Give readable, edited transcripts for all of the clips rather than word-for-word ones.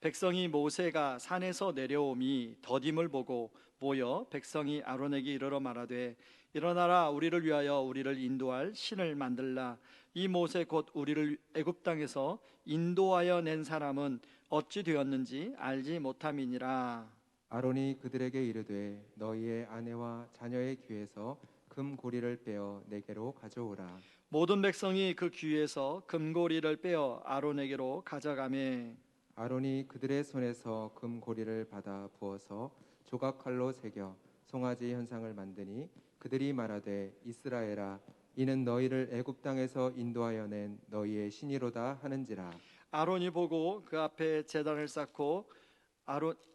백성이 모세가 산에서 내려옴이 더딤을 보고 모여 백성이 아론에게 이르러 말하되 일어나라, 우리를 위하여 우리를 인도할 신을 만들라. 이 모세 곧 우리를 애굽 땅에서 인도하여 낸 사람은 어찌 되었는지 알지 못함이니라. 아론이 그들에게 이르되 너희의 아내와 자녀의 귀에서 금고리를 빼어 내게로 가져오라. 모든 백성이 그 귀에서 금고리를 빼어 아론에게로 가져가매 아론이 그들의 손에서 금고리를 받아 부어서 조각칼로 새겨 송아지 현상을 만드니 그들이 말하되 이스라엘아, 이는 너희를 애굽 땅에서 인도하여 낸 너희의 신이로다 하는지라. 아론이 보고 그 앞에 제단을 쌓고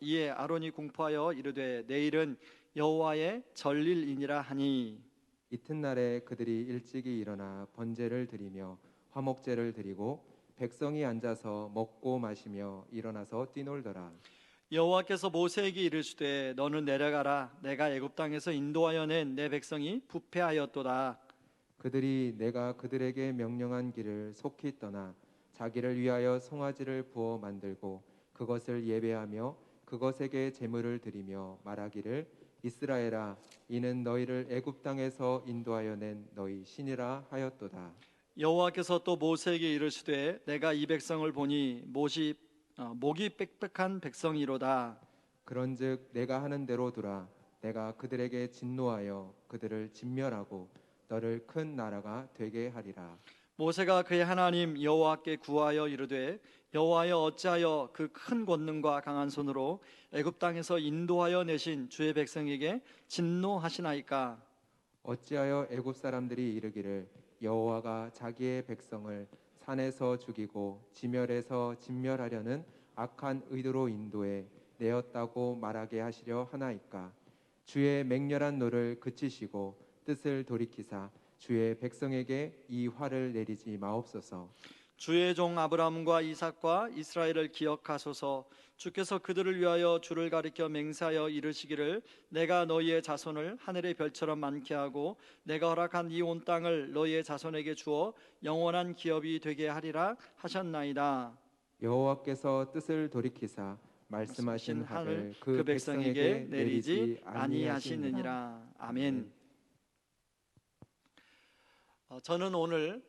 이에 아론이 공포하여 이르되 내일은 여호와의 절일이니라 하니 이튿날에 그들이 일찍이 일어나 번제를 드리며 화목제를 드리고 백성이 앉아서 먹고 마시며 일어나서 뛰놀더라. 여호와께서 모세에게 이르시되 너는 내려가라. 내가 애굽 땅에서 인도하여 낸 내 백성이 부패하였도다. 그들이 내가 그들에게 명령한 길을 속히 떠나 자기를 위하여 송아지를 부어 만들고 그것을 예배하며 그것에게 제물을 드리며 말하기를 이스라엘아, 이는 너희를 애굽 땅에서 인도하여 낸 너희 신이라 하였도다. 여호와께서 또 모세에게 이르시되 내가 이 백성을 보니 목이 빽빽한 백성이로다. 그런즉 내가 하는 대로 두라. 내가 그들에게 진노하여 그들을 진멸하고 너를 큰 나라가 되게 하리라. 모세가 그의 하나님 여호와께 구하여 이르되 여호와여, 어찌하여 그 큰 권능과 강한 손으로 애굽 땅에서 인도하여 내신 주의 백성에게 진노하시나이까? 어찌하여 애굽 사람들이 이르기를 여호와가 자기의 백성을 산에서 죽이고 지멸해서 진멸하려는 악한 의도로 인도해 내었다고 말하게 하시려 하나이까? 주의 맹렬한 노를 그치시고 뜻을 돌이키사 주의 백성에게 이 화를 내리지 마옵소서. 주의 종 아브라함과 이삭과 이스라엘을 기억하소서. 주께서 그들을 위하여 주를 가리켜 맹세하여 이르시기를 내가 너희의 자손을 하늘의 별처럼 많게 하고 내가 허락한 이 온 땅을 너희의 자손에게 주어 영원한 기업이 되게 하리라 하셨나이다. 여호와께서 뜻을 돌이키사 말씀하신 하를 그 백성에게 내리지 아니하시느니라. 아니하시느니라. 아멘. 저는 오늘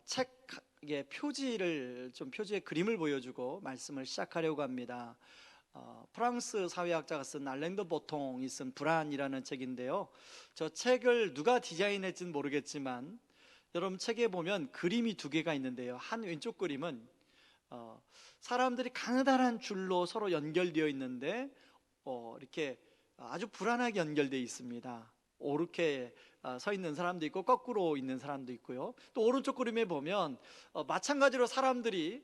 책의 표지의 그림을 보여주고 말씀을 시작하려고 합니다. 프랑스 사회학자가 쓴 알랭 드 보통이 쓴 불안이라는 책인데요. 저 책을 누가 디자인했지는 모르겠지만 여러분, 책에 보면 그림이 두 개가 있는데요. 한 왼쪽 그림은 사람들이 가느다란 줄로 서로 연결되어 있는데 이렇게 아주 불안하게 연결되어 있습니다. 이렇게 서 있는 사람도 있고 거꾸로 있는 사람도 있고요. 또 오른쪽 그림에 보면 마찬가지로 사람들이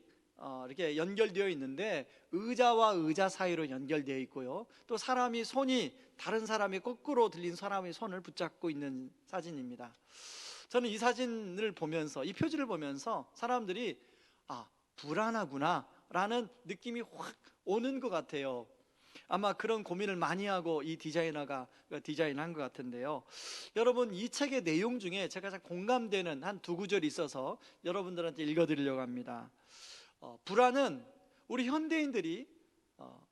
이렇게 연결되어 있는데 의자와 의자 사이로 연결되어 있고요. 또 손이 다른 사람이 거꾸로 들린 사람의 손을 붙잡고 있는 사진입니다. 저는 이 사진을 보면서, 이 표지를 보면서 사람들이 불안하구나 라는 느낌이 확 오는 것 같아요. 아마 그런 고민을 많이 하고 이 디자이너가 디자인한 것 같은데요. 여러분, 이 책의 내용 중에 제가 잘 공감되는 한 두 구절이 있어서 여러분들한테 읽어드리려고 합니다. 불안은 우리 현대인들이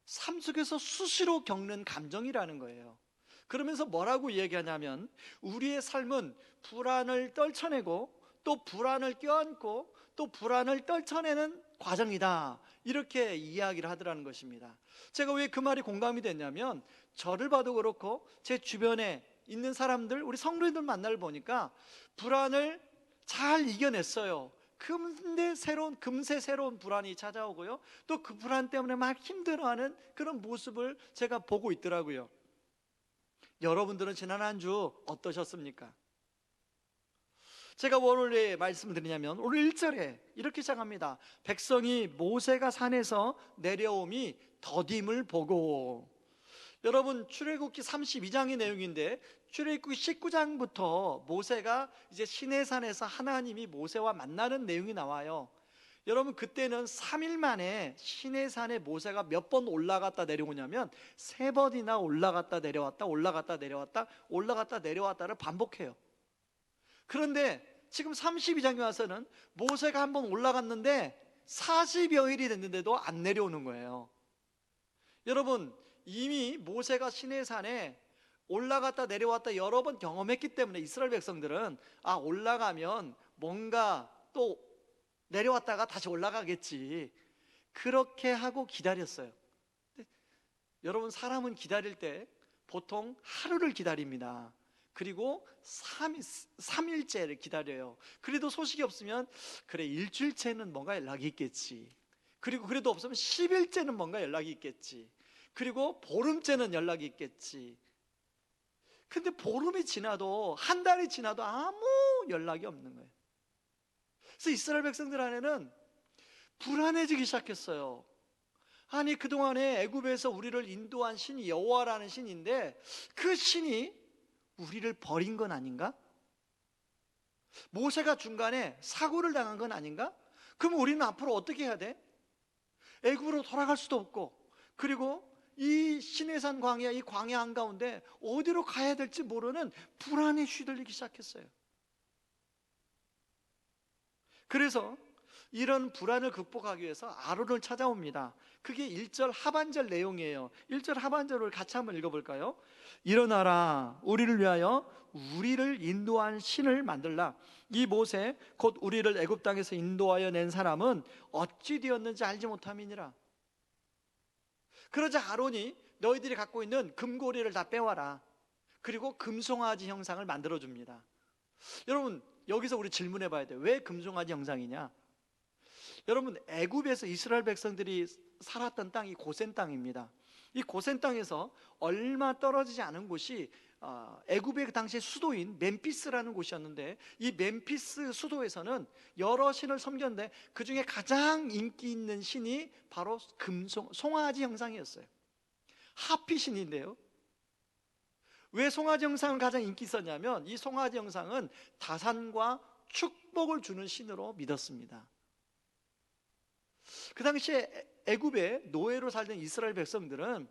삶 속에서 수시로 겪는 감정이라는 거예요. 그러면서 뭐라고 얘기하냐면 우리의 삶은 불안을 떨쳐내고 또 불안을 껴안고 또 불안을 떨쳐내는 과정이다, 이렇게 이야기를 하더라는 것입니다. 제가 왜 그 말이 공감이 됐냐면 저를 봐도 그렇고 제 주변에 있는 사람들, 우리 성도님들 만날 보니까 불안을 잘 이겨냈어요. 금세 새로운 불안이 찾아오고요. 또 그 불안 때문에 막 힘들어하는 그런 모습을 제가 보고 있더라고요. 여러분들은 지난 한 주 어떠셨습니까? 제가 오늘 왜 말씀을 드리냐면 오늘 1절에 이렇게 시작합니다. 백성이 모세가 산에서 내려옴이 더딤을 보고. 여러분, 출애굽기 32장의 내용인데 출애굽기 19장부터 모세가 이제 시내산에서 하나님이 모세와 만나는 내용이 나와요. 여러분, 그때는 3일 만에 시내산에 모세가 몇 번 올라갔다 내려오냐면 3번이나 올라갔다 내려왔다 올라갔다 내려왔다 올라갔다 내려왔다를 반복해요. 그런데 지금 32장에 와서는 모세가 한번 올라갔는데 40여일이 됐는데도 안 내려오는 거예요. 여러분, 이미 모세가 시내산에 올라갔다 내려왔다 여러 번 경험했기 때문에 이스라엘 백성들은 올라가면 뭔가 또 내려왔다가 다시 올라가겠지, 그렇게 하고 기다렸어요. 근데 여러분, 사람은 기다릴 때 보통 하루를 기다립니다. 그리고 3일째를 기다려요. 그래도 소식이 없으면 그래, 일주일째는 뭔가 연락이 있겠지. 그리고 그래도 없으면 10일째는 뭔가 연락이 있겠지. 그리고 보름째는 연락이 있겠지. 근데 보름이 지나도, 한 달이 지나도 아무 연락이 없는 거예요. 그래서 이스라엘 백성들 안에는 불안해지기 시작했어요. 아니, 그동안에 애굽에서 우리를 인도한 신이 여호와라는 신인데 그 신이 우리를 버린 건 아닌가? 모세가 중간에 사고를 당한 건 아닌가? 그럼 우리는 앞으로 어떻게 해야 돼? 애굽으로 돌아갈 수도 없고, 그리고 이 시내산 광야, 이 광야 한가운데 어디로 가야 될지 모르는 불안에 휘둘리기 시작했어요. 그래서 이런 불안을 극복하기 위해서 아론을 찾아옵니다. 그게 1절 하반절 내용이에요. 1절 하반절을 같이 한번 읽어볼까요? 일어나라, 우리를 위하여 우리를 인도한 신을 만들라. 이 모세 곧 우리를 애굽 땅에서 인도하여 낸 사람은 어찌 되었는지 알지 못함이니라. 그러자 아론이 너희들이 갖고 있는 금고리를 다 빼와라. 그리고 금송아지 형상을 만들어 줍니다. 여러분, 여기서 우리 질문해 봐야 돼요. 왜 금송아지 형상이냐? 여러분, 애굽에서 이스라엘 백성들이 살았던 땅이 고센 땅입니다. 이 고센 땅에서 얼마 떨어지지 않은 곳이 애굽의 그 당시의 수도인 멤피스라는 곳이었는데, 이 멤피스 수도에서는 여러 신을 섬겼는데 그 중에 가장 인기 있는 신이 바로 송아지 형상이었어요. 하피 신인데요, 왜 송아지 형상을 가장 인기 있었냐면 이 송아지 형상은 다산과 축복을 주는 신으로 믿었습니다. 그 당시에 애굽에 노예로 살던 이스라엘 백성들은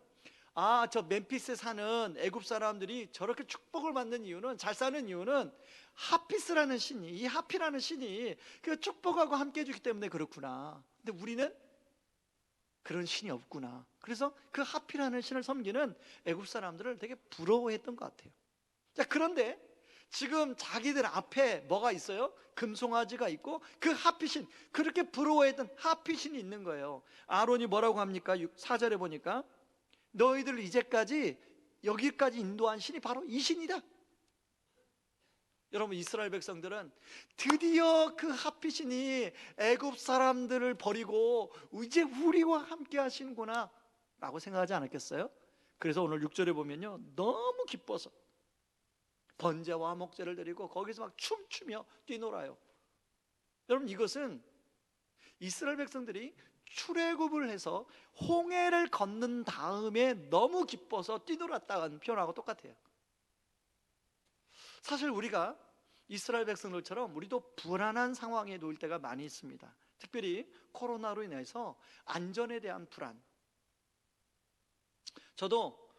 저 멤피스에 사는 애굽 사람들이 저렇게 축복을 받는 이유는, 잘 사는 이유는 하피스라는 신이, 이 하피라는 신이 그 축복하고 함께 해주기 때문에 그렇구나. 근데 우리는 그런 신이 없구나. 그래서 그 하피라는 신을 섬기는 애굽 사람들을 되게 부러워했던 것 같아요. 자, 그런데 지금 자기들 앞에 뭐가 있어요? 금송아지가 있고 그 하피신, 그렇게 부러워했던 하피신이 있는 거예요. 아론이 뭐라고 합니까? 4절에 보니까 너희들을 이제까지 여기까지 인도한 신이 바로 이 신이다. 여러분, 이스라엘 백성들은 드디어 그 하피신이 애굽 사람들을 버리고 이제 우리와 함께 하시는구나 라고 생각하지 않았겠어요? 그래서 오늘 6절에 보면요, 너무 기뻐서 번제와 화목제를 드리고 거기서 막 춤추며 뛰놀아요. 여러분, 이것은 이스라엘 백성들이 출애굽을 해서 홍해를 건넌 다음에 너무 기뻐서 뛰놀았다는 표현하고 똑같아요. 사실 우리가 이스라엘 백성들처럼 우리도 불안한 상황에 놓일 때가 많이 있습니다. 특별히 코로나로 인해서 안전에 대한 불안. 저도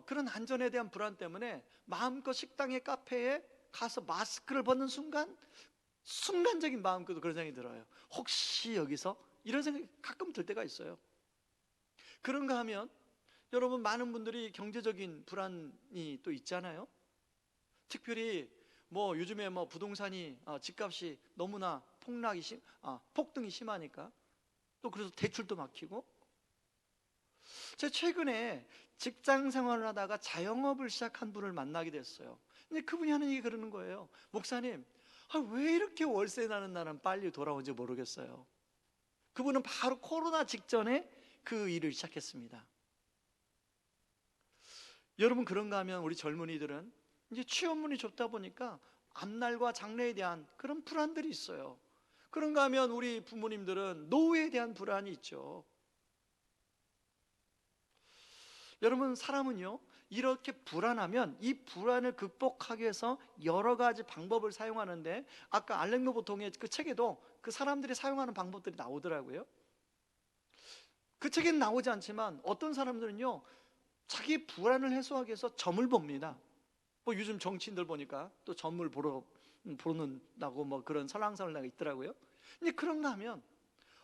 그런 안전에 대한 불안 때문에 마음껏 식당에, 카페에 가서 마스크를 벗는 순간적인 마음껏 그런 생각이 들어요. 혹시 여기서, 이런 생각이 가끔 들 때가 있어요. 그런가 하면 여러분, 많은 분들이 경제적인 불안이 또 있잖아요. 특별히 요즘에 부동산이 집값이 너무나 폭등이 심하니까 또 그래서 대출도 막히고. 제가 최근에 직장 생활을 하다가 자영업을 시작한 분을 만나게 됐어요. 근데 그분이 하는 얘기 그러는 거예요. 목사님, 왜 이렇게 월세 나는 나는 빨리 돌아온지 모르겠어요. 그분은 바로 코로나 직전에 그 일을 시작했습니다. 여러분, 그런가 하면 우리 젊은이들은 이제 취업문이 좁다 보니까 앞날과 장래에 대한 그런 불안들이 있어요. 그런가 하면 우리 부모님들은 노후에 대한 불안이 있죠. 여러분, 사람은요, 이렇게 불안하면 이 불안을 극복하기 위해서 여러 가지 방법을 사용하는데, 아까 알랭로 보통의 그 책에도 그 사람들이 사용하는 방법들이 나오더라고요. 그 책에는 나오지 않지만 어떤 사람들은요, 자기 불안을 해소하기 위해서 점을 봅니다. 요즘 정치인들 보니까 또 점을 보는다고 그런 설랑설레가 있더라고요. 근데 그런가 하면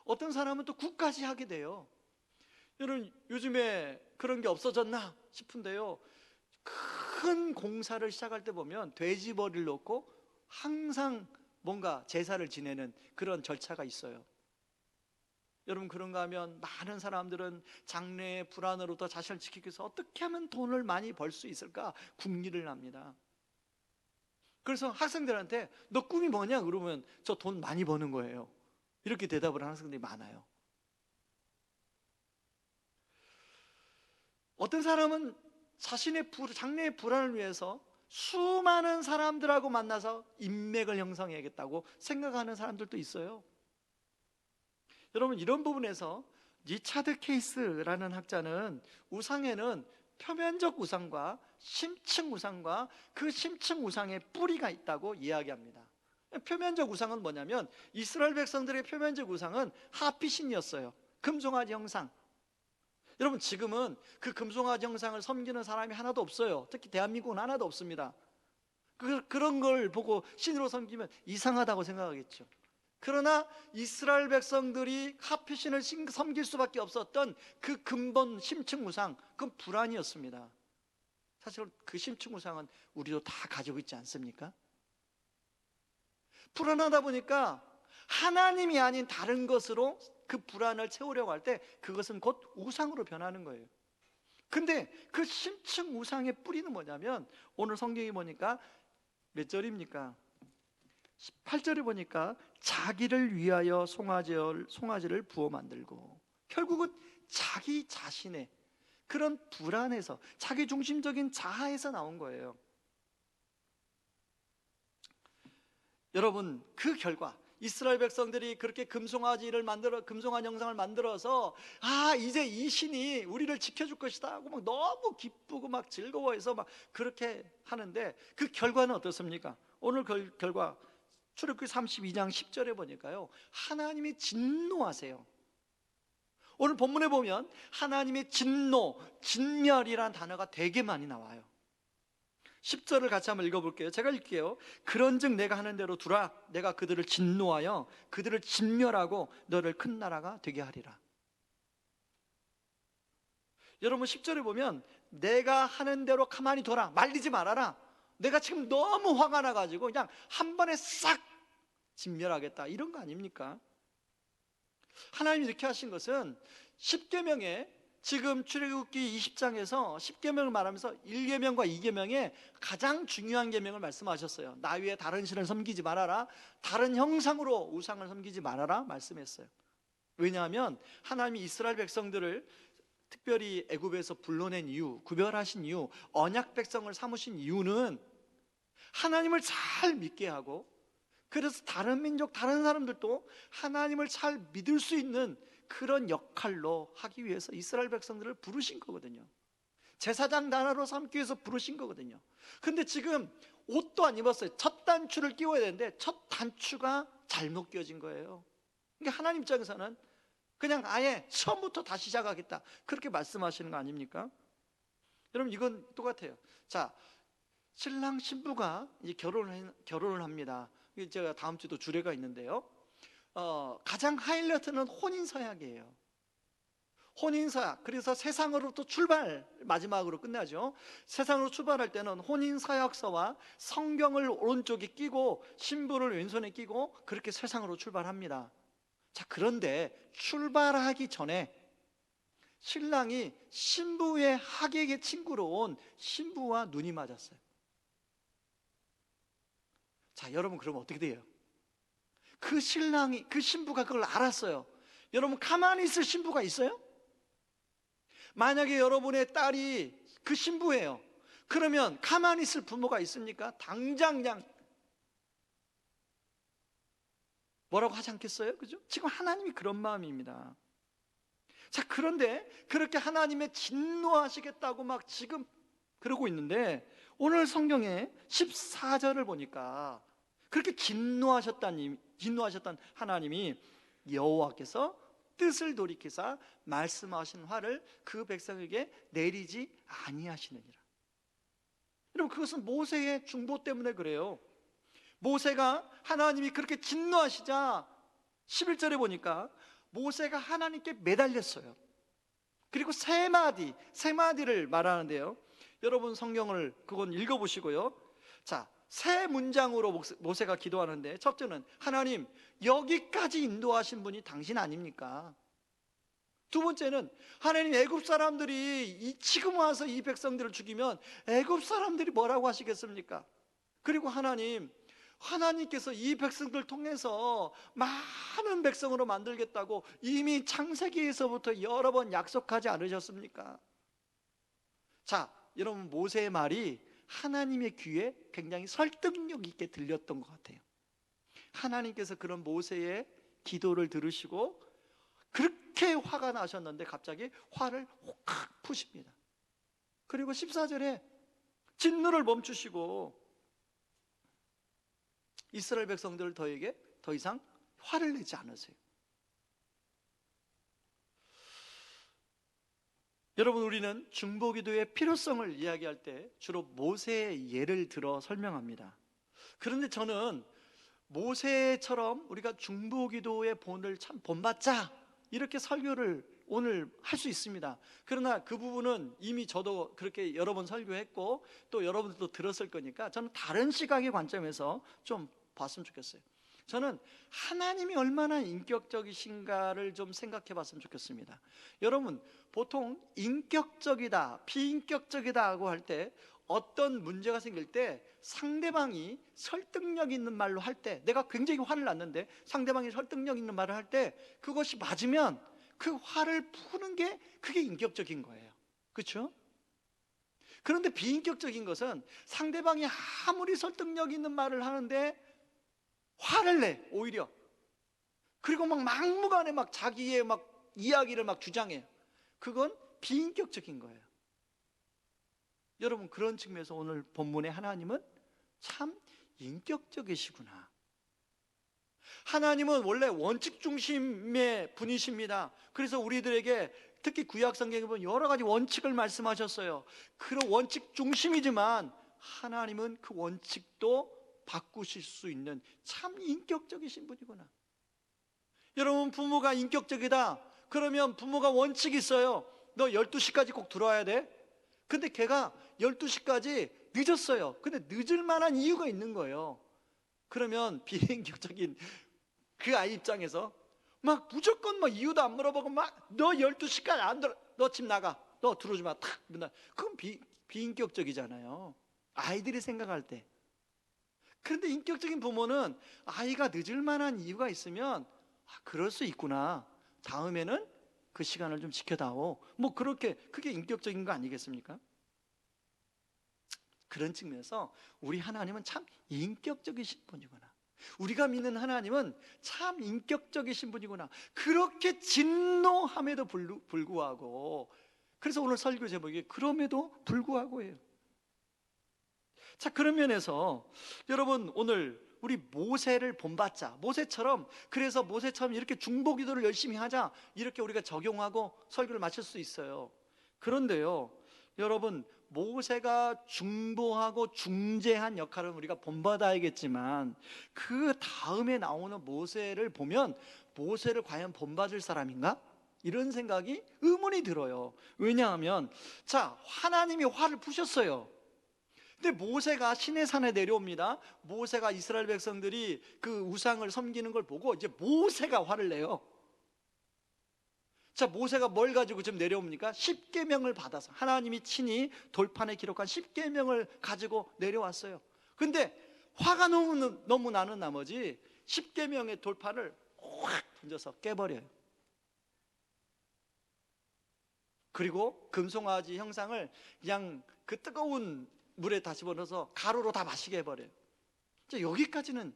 어떤 사람은 또 국까지 하게 돼요. 여러분 요즘에 그런 게 없어졌나 싶은데요, 큰 공사를 시작할 때 보면 돼지머리를 놓고 항상 뭔가 제사를 지내는 그런 절차가 있어요. 여러분 그런가 하면 많은 사람들은 장래의 불안으로부터 자신을 지키기 위해서 어떻게 하면 돈을 많이 벌 수 있을까 궁리를 합니다. 그래서 학생들한테 너 꿈이 뭐냐 그러면 저 돈 많이 버는 거예요, 이렇게 대답을 하는 학생들이 많아요. 어떤 사람은 자신의 장래의 불안을 위해서 수많은 사람들하고 만나서 인맥을 형성해야겠다고 생각하는 사람들도 있어요. 여러분 이런 부분에서 리차드 케이스라는 학자는 우상에는 표면적 우상과 심층 우상과 그 심층 우상의 뿌리가 있다고 이야기합니다. 표면적 우상은 뭐냐면 이스라엘 백성들의 표면적 우상은 하피신이었어요. 금송아지 형상. 여러분 지금은 그 금송아지 형상을 섬기는 사람이 하나도 없어요. 특히 대한민국은 하나도 없습니다. 그런 걸 보고 신으로 섬기면 이상하다고 생각하겠죠. 그러나 이스라엘 백성들이 하피신을 섬길 수밖에 없었던 그 근본 심층 우상, 그건 불안이었습니다. 사실 그 심층 우상은 우리도 다 가지고 있지 않습니까? 불안하다 보니까 하나님이 아닌 다른 것으로 그 불안을 채우려고 할 때 그것은 곧 우상으로 변하는 거예요. 근데 그 심층 우상의 뿌리는 뭐냐면 오늘 성경에 보니까 몇 절입니까? 18절에 보니까 자기를 위하여 송아지를 부어 만들고, 결국은 자기 자신의 그런 불안에서, 자기 중심적인 자아에서 나온 거예요. 여러분 그 결과 이스라엘 백성들이 그렇게 금송아지 형상을 만들어서 이제 이 신이 우리를 지켜줄 것이다 하고 막 너무 기쁘고 막 즐거워해서 막 그렇게 하는데 그 결과는 어떻습니까? 오늘 결과 출애굽기 32장 10절에 보니까요, 하나님이 진노하세요. 오늘 본문에 보면 하나님의 진노, 진멸이라는 단어가 되게 많이 나와요. 10절을 같이 한번 읽어볼게요. 제가 읽게요. 그런즉 내가 하는 대로 두라. 내가 그들을 진노하여 그들을 진멸하고 너를 큰 나라가 되게 하리라. 여러분 10절에 보면 내가 하는 대로 가만히 둬라, 말리지 말아라. 내가 지금 너무 화가 나가지고 그냥 한 번에 싹 진멸하겠다, 이런 거 아닙니까? 하나님이 이렇게 하신 것은 10계명에, 지금 출애굽기 20장에서 10계명을 말하면서 1계명과 2계명에 가장 중요한 계명을 말씀하셨어요. 나 위에 다른 신을 섬기지 말아라, 다른 형상으로 우상을 섬기지 말아라 말씀했어요. 왜냐하면 하나님이 이스라엘 백성들을 특별히 애굽에서 불러낸 이유, 구별하신 이유, 언약 백성을 삼으신 이유는 하나님을 잘 믿게 하고, 그래서 다른 민족, 다른 사람들도 하나님을 잘 믿을 수 있는 그런 역할로 하기 위해서 이스라엘 백성들을 부르신 거거든요. 제사장 나라로 삼기 위해서 부르신 거거든요. 근데 지금 옷도 안 입었어요. 첫 단추를 끼워야 되는데 첫 단추가 잘못 끼워진 거예요. 그러니까 하나님 입장에서는 그냥 아예 처음부터 다시 시작하겠다, 그렇게 말씀하시는 거 아닙니까? 여러분 이건 똑같아요. 자, 신랑 신부가 이제 결혼을 합니다. 제가 다음 주도 주례가 있는데요, 가장 하이라이트는 혼인서약이에요. 혼인서약. 그래서 세상으로부터 출발, 마지막으로 끝나죠. 세상으로 출발할 때는 혼인서약서와 성경을 오른쪽에 끼고 신부를 왼손에 끼고 그렇게 세상으로 출발합니다. 자, 그런데 출발하기 전에 신랑이 신부의 하객의 친구로 온 신부와 눈이 맞았어요. 자, 여러분 그러면 어떻게 돼요? 그 신부가 그걸 알았어요. 여러분 가만히 있을 신부가 있어요? 만약에 여러분의 딸이 그 신부예요. 그러면 가만히 있을 부모가 있습니까? 당장 그냥 뭐라고 하지 않겠어요? 그죠? 지금 하나님이 그런 마음입니다. 자, 그런데 그렇게 하나님의 진노하시겠다고 막 지금 그러고 있는데 오늘 성경에 14절을 보니까 그렇게 진노하셨던 하나님이 여호와께서 뜻을 돌이키사 말씀하신 화를 그 백성에게 내리지 아니하시느니라. 여러분 그것은 모세의 중보 때문에 그래요. 모세가 하나님이 그렇게 진노하시자 11절에 보니까 모세가 하나님께 매달렸어요. 그리고 세 마디를 말하는데요. 여러분 성경을 그건 읽어보시고요. 자, 세 문장으로 모세가 기도하는데, 첫째는 하나님, 여기까지 인도하신 분이 당신 아닙니까? 두 번째는 하나님, 애굽 사람들이 지금 와서 이 백성들을 죽이면 애굽 사람들이 뭐라고 하시겠습니까? 그리고 하나님께서 이 백성들 통해서 많은 백성으로 만들겠다고 이미 창세기에서부터 여러 번 약속하지 않으셨습니까? 자, 여러분, 모세의 말이 하나님의 귀에 굉장히 설득력 있게 들렸던 것 같아요. 하나님께서 그런 모세의 기도를 들으시고 그렇게 화가 나셨는데 갑자기 화를 확 푸십니다. 그리고 14절에 진노를 멈추시고 이스라엘 백성들을 더 이상 화를 내지 않으세요. 여러분, 우리는 중보기도의 필요성을 이야기할 때 주로 모세의 예를 들어 설명합니다. 그런데 저는 모세처럼 우리가 중보기도의 본을 참 본받자, 이렇게 설교를 오늘 할 수 있습니다. 그러나 그 부분은 이미 저도 그렇게 여러 번 설교했고 또 여러분들도 들었을 거니까 저는 다른 시각의 관점에서 좀 봤으면 좋겠어요. 저는 하나님이 얼마나 인격적이신가를 좀 생각해 봤으면 좋겠습니다. 여러분, 보통 인격적이다, 비인격적이다 할 때, 어떤 문제가 생길 때 상대방이 설득력 있는 말로 할 때, 내가 굉장히 화를 났는데 상대방이 설득력 있는 말을 할 때 그것이 맞으면 그 화를 푸는 게 그게 인격적인 거예요. 그렇죠? 그런데 비인격적인 것은 상대방이 아무리 설득력 있는 말을 하는데 화를 내, 오히려. 그리고 막무가내 자기의 이야기를 주장해요. 그건 비인격적인 거예요. 여러분, 그런 측면에서 오늘 본문의 하나님은 참 인격적이시구나. 하나님은 원래 원칙 중심의 분이십니다. 그래서 우리들에게 특히 구약 성경에 보면 여러 가지 원칙을 말씀하셨어요. 그런 원칙 중심이지만 하나님은 그 원칙도 바꾸실 수 있는 참 인격적이신 분이구나. 여러분, 부모가 인격적이다 그러면 부모가 원칙이 있어요. 너 12시까지 꼭 들어와야 돼. 근데 걔가 12시까지 늦었어요. 근데 늦을 만한 이유가 있는 거예요. 그러면 비인격적인 그 아이 입장에서 무조건 이유도 안 물어보고 너 12시까지 안 들어, 너 집 나가, 너 들어오지 마, 탁. 그건 비인격적이잖아요, 아이들이 생각할 때. 그런데 인격적인 부모는 아이가 늦을 만한 이유가 있으면 그럴 수 있구나, 다음에는 그 시간을 좀 지켜다오, 그렇게, 그게 인격적인 거 아니겠습니까? 그런 측면에서 우리 하나님은 참 인격적이신 분이구나, 우리가 믿는 하나님은 참 인격적이신 분이구나, 그렇게 진노함에도 불구하고. 그래서 오늘 설교 제목이 그럼에도 불구하고예요. 자, 그런 면에서 여러분, 오늘 우리 모세를 본받자, 그래서 모세처럼 이렇게 중보기도를 열심히 하자, 이렇게 우리가 적용하고 설교를 마칠 수 있어요. 그런데요, 여러분, 모세가 중보하고 중재한 역할은 우리가 본받아야겠지만 그 다음에 나오는 모세를 보면 모세를 과연 본받을 사람인가? 이런 생각이 의문이 들어요. 왜냐하면 자, 하나님이 화를 푸셨어요. 근데 모세가 시내산에 내려옵니다. 모세가 이스라엘 백성들이 그 우상을 섬기는 걸 보고 이제 모세가 화를 내요. 자, 모세가 뭘 가지고 지금 내려옵니까? 10계명을 받아서, 하나님이 친히 돌판에 기록한 10계명을 가지고 내려왔어요. 근데 화가 너무 나는 나머지 10계명의 돌판을 확 던져서 깨버려요. 그리고 금송아지 형상을 그냥 그 뜨거운 물에 다 집어넣어서 가루로 다 마시게 해버려요. 자, 여기까지는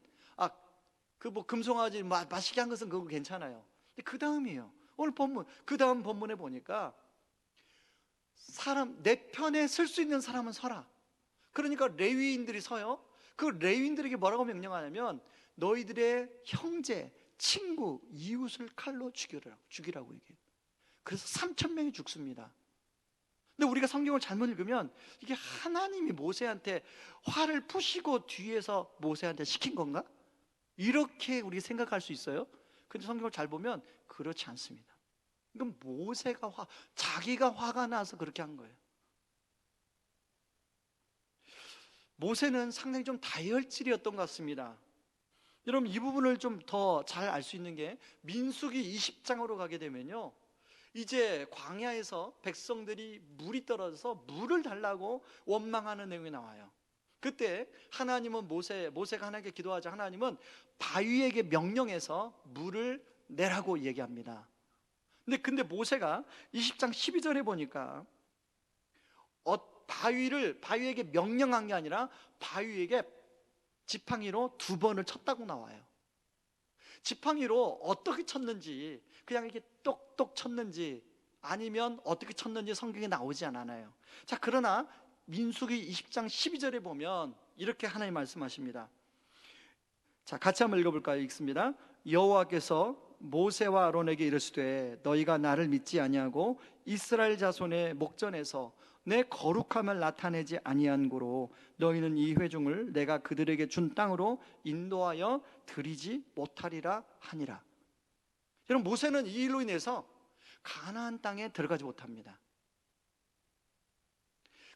금송아지 마시게 한 것은 그거 괜찮아요. 근데 그 다음이에요. 오늘 본문, 그 다음 본문에 보니까 내 편에 설 수 있는 사람은 서라. 그러니까 레위인들이 서요. 그 레위인들에게 뭐라고 명령하냐면 너희들의 형제, 친구, 이웃을 칼로 죽이라고 얘기해요. 그래서 3,000명이 죽습니다. 근데 우리가 성경을 잘못 읽으면 이게 하나님이 모세한테 화를 푸시고 뒤에서 모세한테 시킨 건가? 이렇게 우리 생각할 수 있어요. 근데 성경을 잘 보면 그렇지 않습니다. 이건 모세가 자기가 화가 나서 그렇게 한 거예요. 모세는 상당히 좀 다혈질이었던 것 같습니다. 여러분, 이 부분을 좀 더 잘 알 수 있는 게 민수기 20장으로 가게 되면요, 이제 광야에서 백성들이 물이 떨어져서 물을 달라고 원망하는 내용이 나와요. 그때 하나님은 모세가 하나님께 기도하자 하나님은 바위에게 명령해서 물을 내라고 얘기합니다. 근데 모세가 20장 12절에 보니까 바위에게 명령한 게 아니라 바위에게 지팡이로 2번을 쳤다고 나와요. 지팡이로 어떻게 쳤는지, 그냥 이렇게 똑똑 쳤는지 아니면 어떻게 쳤는지 성경에 나오지 않아요. 자, 그러나 민수기 20장 12절에 보면 이렇게 하나님 말씀하십니다. 자, 같이 한번 읽어볼까요? 읽습니다. 여호와께서 모세와 아론에게 이르시되 너희가 나를 믿지 아니하고 이스라엘 자손의 목전에서 내 거룩함을 나타내지 아니한 고로 너희는 이 회중을 내가 그들에게 준 땅으로 인도하여 들이지 못하리라 하니라. 여러분, 모세는 이 일로 인해서 가나안 땅에 들어가지 못합니다.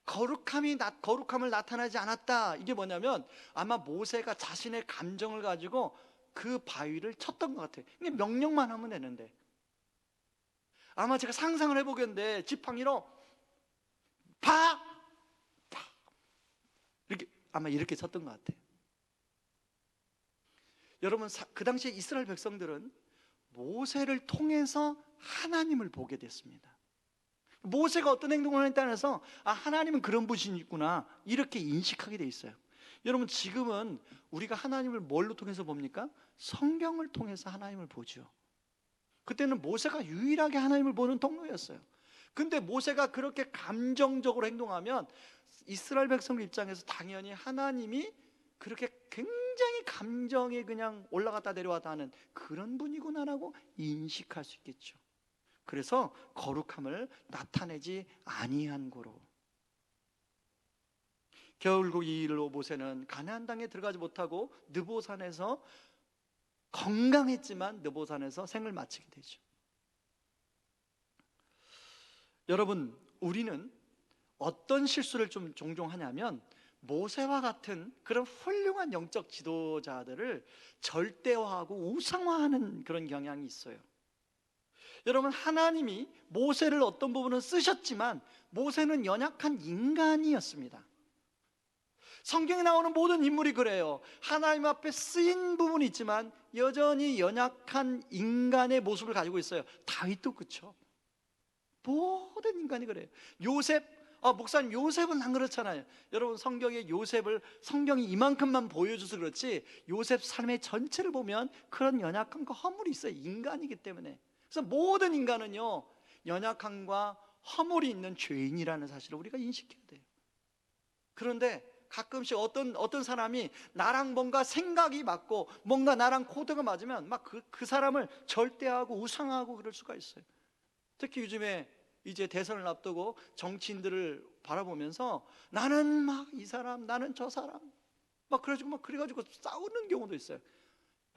거룩함을 나타내지 않았다. 이게 뭐냐면 아마 모세가 자신의 감정을 가지고 그 바위를 쳤던 것 같아요. 그냥 명령만 하면 되는데, 아마 제가 상상을 해보겠는데 지팡이로 파! 이렇게 쳤던 것 같아요. 여러분, 그 당시에 이스라엘 백성들은 모세를 통해서 하나님을 보게 됐습니다. 모세가 어떤 행동을 했다고 해서 하나님은 그런 분이시구나 이렇게 인식하게 돼 있어요. 여러분, 지금은 우리가 하나님을 뭘로 통해서 봅니까? 성경을 통해서 하나님을 보죠. 그때는 모세가 유일하게 하나님을 보는 통로였어요. 근데 모세가 그렇게 감정적으로 행동하면 이스라엘 백성 입장에서 당연히 하나님이 그렇게 굉장히 감정에 그냥 올라갔다 내려왔다 하는 그런 분이구나라고 인식할 수 있겠죠. 그래서 거룩함을 나타내지 아니한 고로, 결국 이 일로 모세는 가나안 땅에 들어가지 못하고 느보산에서 건강했지만 느보산에서 생을 마치게 되죠. 여러분, 우리는 어떤 실수를 좀 종종 하냐면 모세와 같은 그런 훌륭한 영적 지도자들을 절대화하고 우상화하는 그런 경향이 있어요. 여러분, 하나님이 모세를 어떤 부분은 쓰셨지만 모세는 연약한 인간이었습니다. 성경에 나오는 모든 인물이 그래요. 하나님 앞에 쓰인 부분이 있지만 여전히 연약한 인간의 모습을 가지고 있어요. 다윗도 그렇죠. 모든 인간이 그래요. 목사님, 요셉은 안 그렇잖아요. 여러분, 성경이 이만큼만 보여줘서 그렇지 요셉 삶의 전체를 보면 그런 연약함과 허물이 있어요. 인간이기 때문에. 그래서 모든 인간은요, 연약함과 허물이 있는 죄인이라는 사실을 우리가 인식해야 돼요. 그런데 가끔씩 어떤 사람이 나랑 뭔가 생각이 맞고 뭔가 나랑 코드가 맞으면 막 그 사람을 절대하고 우상하고 그럴 수가 있어요. 특히 요즘에 이제 대선을 앞두고 정치인들을 바라보면서 나는 막 이 사람, 나는 저 사람 그래가지고 싸우는 경우도 있어요.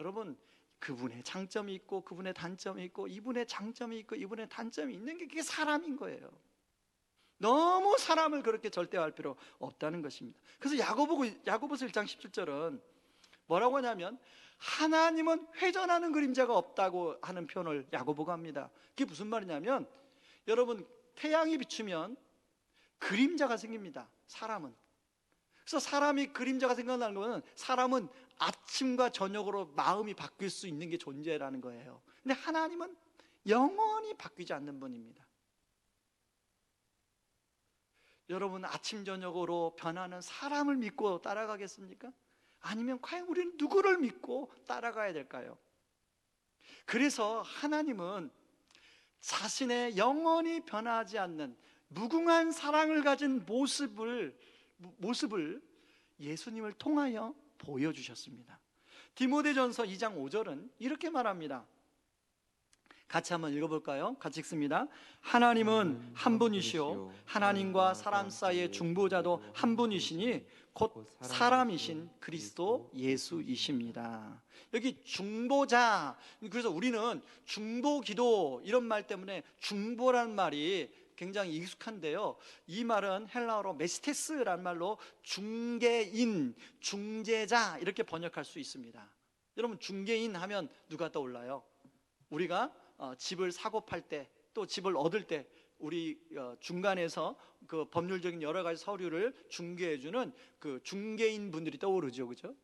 여러분, 그분의 장점이 있고 그분의 단점이 있고 이분의 장점이 있고 이분의 단점이 있는 게 그게 사람인 거예요. 너무 사람을 그렇게 절대화할 필요 없다는 것입니다. 그래서 야고보서 1장 17절은 뭐라고 하냐면 하나님은 회전하는 그림자가 없다고 하는 표현을 야고보가 합니다. 그게 무슨 말이냐면, 여러분, 태양이 비추면 그림자가 생깁니다. 사람은. 그래서 사람이 그림자가 생겨나는 거는 사람은 아침과 저녁으로 마음이 바뀔 수 있는 게 존재라는 거예요. 근데 하나님은 영원히 바뀌지 않는 분입니다. 여러분, 아침 저녁으로 변하는 사람을 믿고 따라가겠습니까? 아니면 과연 우리는 누구를 믿고 따라가야 될까요? 그래서 하나님은 자신의 영원히 변하지 않는 무궁한 사랑을 가진 모습을 예수님을 통하여 보여주셨습니다. 디모데전서 2장 5절은 이렇게 말합니다. 같이 한번 읽어볼까요? 같이 읽습니다. 하나님은 한 분이시요 하나님과 사람 사이의 중보자도 한 분이시니 곧 사람이신 그리스도 예수이십니다. 여기 중보자, 그래서 우리는 중보기도 이런 말 때문에 중보라는 말이 굉장히 익숙한데요, 이 말은 헬라어로 메스테스라는 말로 중개인, 중재자 이렇게 번역할 수 있습니다. 여러분, 중개인 하면 누가 떠올라요? 우리가 집을 사고 팔 때, 또 집을 얻을 때 우리 중간에서 그 법률적인 여러 가지 서류를 중개해주는 그 중개인 분들이 떠오르죠, 그죠?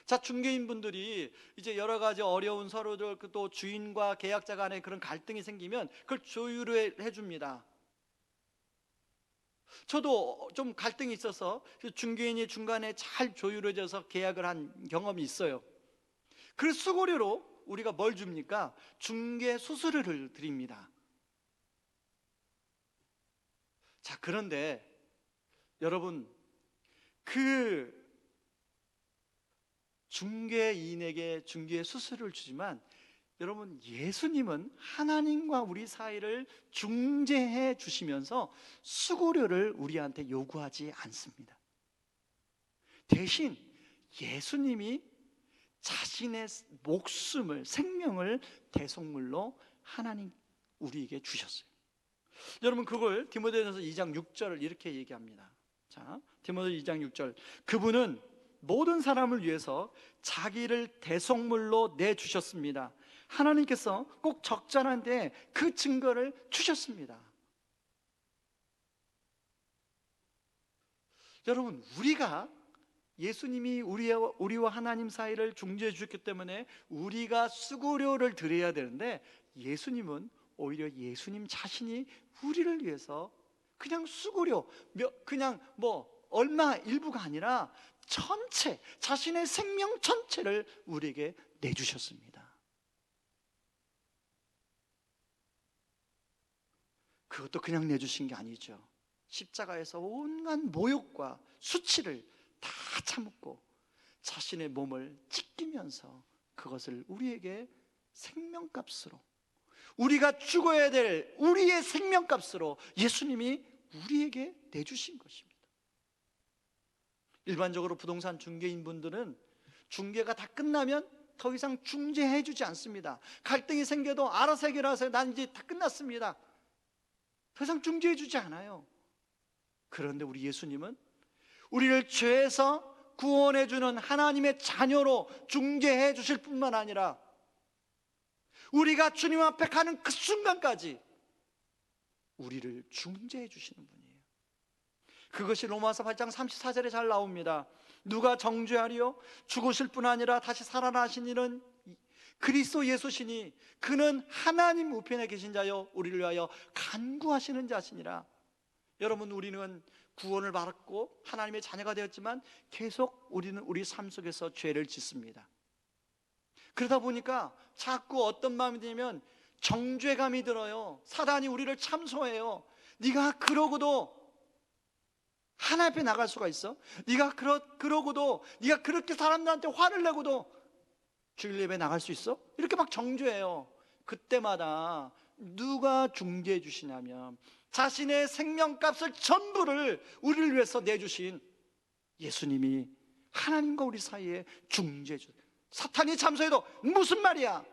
자, 중개인 분들이 이제 여러 가지 어려운 서류들, 또 주인과 계약자 간에 그런 갈등이 생기면 그걸 조율해 줍니다. 저도 좀 갈등이 있어서 중개인이 중간에 잘 조율해줘서 계약을 한 경험이 있어요. 그 수고료로 우리가 뭘 줍니까? 중개 수수료를 드립니다. 자, 그런데 여러분, 그 중개인에게 중개 수수료를 주지만, 여러분, 예수님은 하나님과 우리 사이를 중재해 주시면서 수고료를 우리한테 요구하지 않습니다. 대신 예수님이 자신의 목숨을, 생명을 대속물로 하나님 우리에게 주셨어요. 여러분, 그걸 디모데전서 2장 6절을 이렇게 얘기합니다. 자, 디모데 2장 6절. 그분은 모든 사람을 위해서 자기를 대속물로 내주셨습니다. 하나님께서 꼭 적절한데 그 증거를 주셨습니다. 여러분, 우리가 예수님이 우리와 하나님 사이를 중재해 주셨기 때문에 우리가 수고료를 드려야 되는데, 예수님은 오히려 예수님 자신이 우리를 위해서 그냥 수고료, 그냥 얼마 일부가 아니라 전체, 자신의 생명 전체를 우리에게 내주셨습니다. 그것도 그냥 내주신 게 아니죠. 십자가에서 온갖 모욕과 수치를 다 참고 자신의 몸을 찢기면서 그것을 우리에게 생명값으로, 우리가 죽어야 될 우리의 생명값으로 예수님이 우리에게 내주신 것입니다. 일반적으로 부동산 중개인분들은 중개가 다 끝나면 더 이상 중재해 주지 않습니다. 갈등이 생겨도 알아서 해결하세요. 난 이제 다 끝났습니다. 더 이상 중재해 주지 않아요. 그런데 우리 예수님은 우리를 죄에서 구원해 주는 하나님의 자녀로 중재해 주실 뿐만 아니라 우리가 주님 앞에 가는 그 순간까지 우리를 중재해 주시는 분이에요. 그것이 로마서 8장 34절에 잘 나옵니다. 누가 정죄하리요? 죽으실 뿐 아니라 다시 살아나신 이는 그리스도 예수시니 그는 하나님 우편에 계신 자요 우리를 위하여 간구하시는 자시니라. 여러분, 우리는 구원을 받았고 하나님의 자녀가 되었지만 계속 우리는 우리 삶 속에서 죄를 짓습니다. 그러다 보니까 자꾸 어떤 마음이 들면 정죄감이 들어요. 사단이 우리를 참소해요. 네가 그러고도 하나님 앞에 나갈 수가 있어? 네가 그러고도, 네가 그렇게 사람들한테 화를 내고도 주일 예배 나갈 수 있어? 이렇게 막 정죄해요. 그때마다 누가 중재해 주시냐면 자신의 생명값을 전부를 우리를 위해서 내주신 예수님이 하나님과 우리 사이에 중재해 주세요. 사탄이 참소해도 무슨 말이야?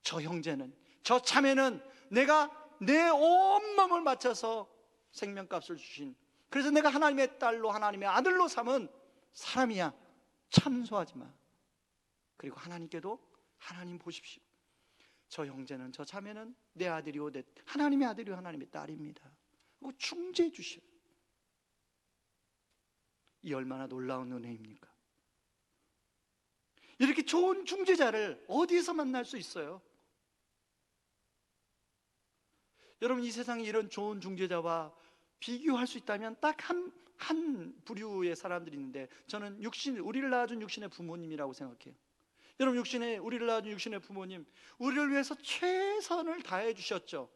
저 형제는, 저 자매는 내가 내 온몸을 바쳐서 생명값을 주신, 그래서 내가 하나님의 딸로 하나님의 아들로 삼은 사람이야. 참소하지 마. 그리고 하나님께도, 하나님 보십시오, 저 형제는, 저 자매는 내 아들이요, 하나님의 아들이요 하나님의 딸입니다. 그리고 중재해 주셔. 이 얼마나 놀라운 은혜입니까? 이렇게 좋은 중재자를 어디에서 만날 수 있어요? 여러분, 이 세상에 이런 좋은 중재자와 비교할 수 있다면 딱 한 부류의 사람들이 있는데, 저는 우리를 낳아준 육신의 부모님이라고 생각해요. 여러분, 우리를 낳아준 육신의 부모님, 우리를 위해서 최선을 다해 주셨죠.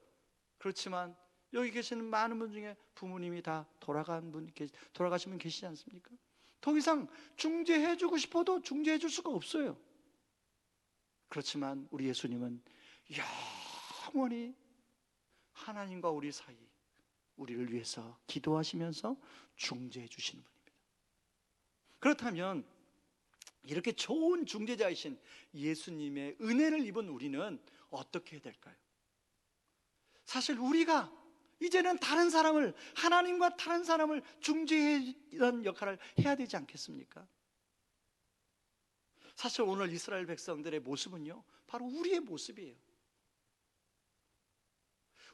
그렇지만 여기 계시는 많은 분 중에 부모님이 다 돌아가신 분 계시지 않습니까? 더 이상 중재해 주고 싶어도 중재해 줄 수가 없어요. 그렇지만 우리 예수님은 영원히 하나님과 우리 사이, 우리를 위해서 기도하시면서 중재해 주시는 분입니다. 그렇다면 이렇게 좋은 중재자이신 예수님의 은혜를 입은 우리는 어떻게 해야 될까요? 사실 우리가 이제는 다른 사람을, 하나님과 다른 사람을 중재하는 역할을 해야 되지 않겠습니까? 사실 오늘 이스라엘 백성들의 모습은요, 바로 우리의 모습이에요.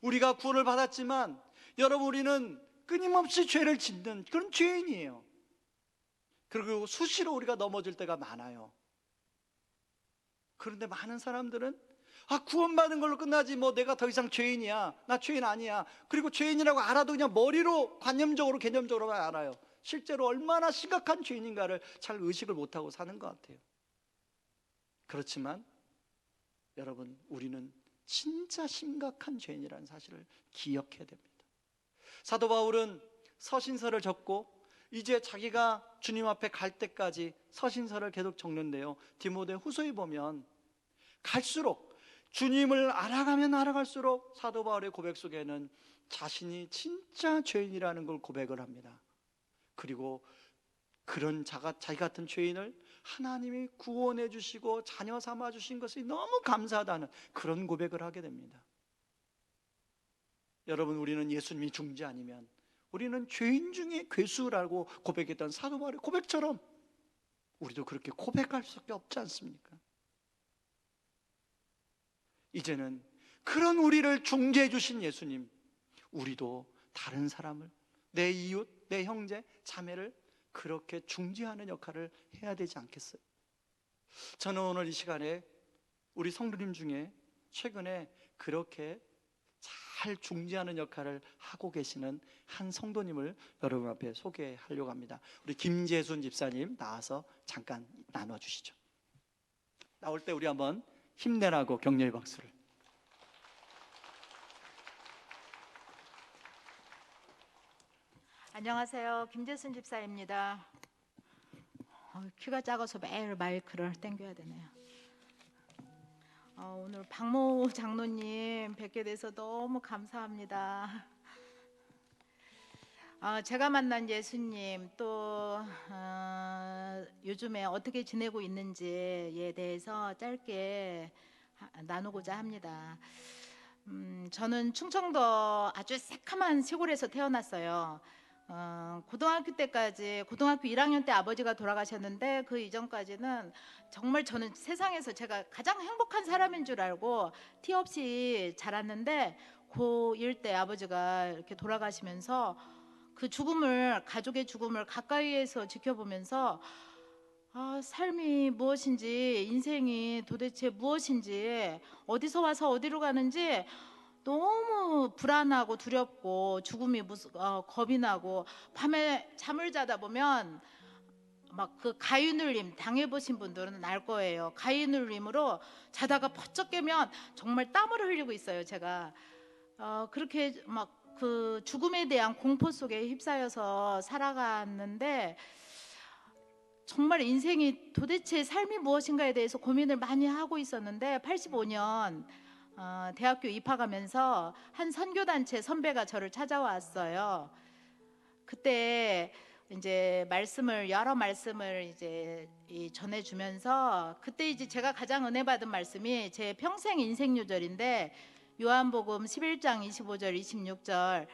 우리가 구원을 받았지만 여러분, 우리는 끊임없이 죄를 짓는 그런 죄인이에요. 그리고 수시로 우리가 넘어질 때가 많아요. 그런데 많은 사람들은 구원받은 걸로 끝나지, 뭐 내가 더 이상 죄인이야, 나 죄인 아니야, 그리고 죄인이라고 알아도 그냥 머리로 관념적으로 개념적으로만 알아요. 실제로 얼마나 심각한 죄인인가를 잘 의식을 못하고 사는 것 같아요. 그렇지만 여러분, 우리는 진짜 심각한 죄인이라는 사실을 기억해야 됩니다. 사도 바울은 서신서를 적고 이제 자기가 주님 앞에 갈 때까지 서신서를 계속 적는데요, 디모데 후서에 보면 갈수록, 주님을 알아가면 알아갈수록 사도 바울의 고백 속에는 자신이 진짜 죄인이라는 걸 고백을 합니다. 그리고 그런 자기 같은 죄인을 하나님이 구원해 주시고 자녀 삼아 주신 것이 너무 감사하다는 그런 고백을 하게 됩니다. 여러분, 우리는 예수님이 중재 아니면 우리는 죄인 중에 괴수라고 고백했던 사도 바울의 고백처럼 우리도 그렇게 고백할 수밖에 없지 않습니까? 이제는 그런 우리를 중재해 주신 예수님, 우리도 다른 사람을, 내 이웃, 내 형제, 자매를 그렇게 중재하는 역할을 해야 되지 않겠어요? 저는 오늘 이 시간에 우리 성도님 중에 최근에 그렇게 잘 중재하는 역할을 하고 계시는 한 성도님을 여러분 앞에 소개하려고 합니다. 우리 김재순 집사님 나와서 잠깐 나눠주시죠. 나올 때 우리 한번 힘내라고 격려의 박수를. 안녕하세요. 김재순 집사입니다. 키가 작아서 매일 마이크를 당겨야 되네요. 오늘 박모 장로님 뵙게 돼서 너무 감사합니다. 제가 만난 예수님, 또 요즘에 어떻게 지내고 있는지에 대해서 짧게 나누고자 합니다. 저는 충청도 아주 새카만 시골에서 태어났어요. 고등학교 때까지, 고등학교 1학년 때 아버지가 돌아가셨는데 그 이전까지는 정말 저는 세상에서 제가 가장 행복한 사람인 줄 알고 티 없이 자랐는데, 고1 때 아버지가 이렇게 돌아가시면서 그 죽음을, 가족의 죽음을 가까이에서 지켜보면서 삶이 무엇인지, 인생이 도대체 무엇인지, 어디서 와서 어디로 가는지 너무 불안하고 두렵고, 죽음이 겁이 나고, 밤에 잠을 자다 보면 막 그 가위눌림 당해보신 분들은 알 거예요. 가위눌림으로 자다가 퍼쩍 깨면 정말 땀을 흘리고 있어요. 제가 그렇게 막 그 죽음에 대한 공포 속에 휩싸여서 살아갔는데, 정말 인생이 도대체 삶이 무엇인가에 대해서 고민을 많이 하고 있었는데, 85년 대학교 입학하면서 한 선교단체 선배가 저를 찾아왔어요. 그때 이제 여러 말씀을 이제 전해주면서, 그때 이제 제가 가장 은혜 받은 말씀이 제 평생 인생 요절인데, 요한복음 11장 25절 26절,